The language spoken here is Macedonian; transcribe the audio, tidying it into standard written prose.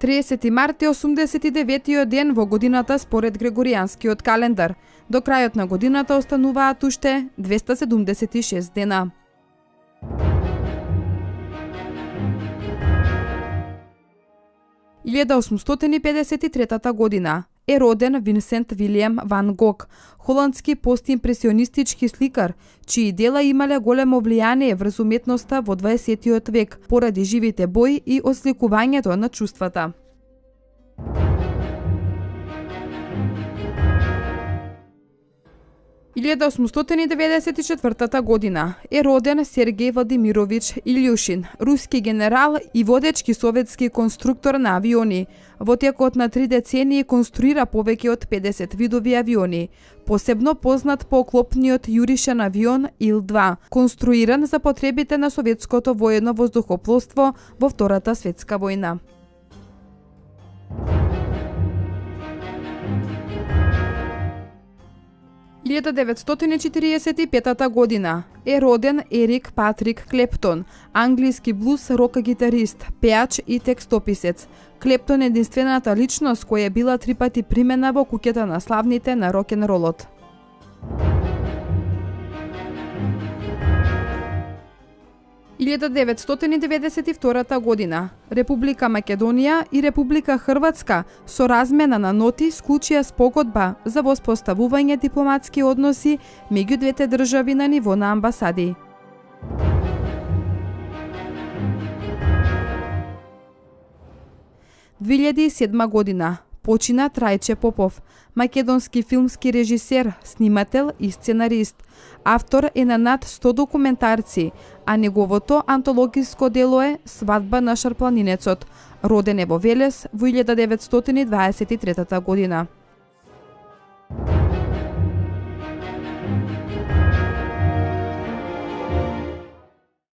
30 март е 89-тиот ден во годината според Грегоријанскиот календар. До крајот на годината остануваат уште 276 дена. Илјада 853 година е роден Винсент Вилијам ван Гог, холандски постимпресионистички сликар, чии дела имале големо влијание врз уметноста во 20 век поради живите бои и осликувањето на чувствата. Илјада 894 година е роден Сергеј Владимирович Илјушин, руски генерал и водечки советски конструктор на авиони. Во текот на 3 децении конструира повеќе од 50 видови авиони, посебно познат по оклопниот јуришен авион Ил-2, конструиран за потребите на советското воено воздухопловство во Втората светска војна. Илјада 945 година е роден Ерик Патрик Клептон, англиски блуз рок гитарист, пеач и текстописец. Клептон е единствената личност која била 3 пати примена во куќата на славните на рок-н-ролот. Илјада 992 година Република Македонија и Република Хрватска со размена на ноти склучија спогодба за воспоставување дипломатски односи меѓу двете држави на ниво на амбасади. – 2007 година почина Трајче Попов, македонски филмски режисер, снимател и сценарист. Автор е на над 100 документарци, а неговото антологиско дело е Свадба на шарпланинецот. Роден е во Велес во 1923 година.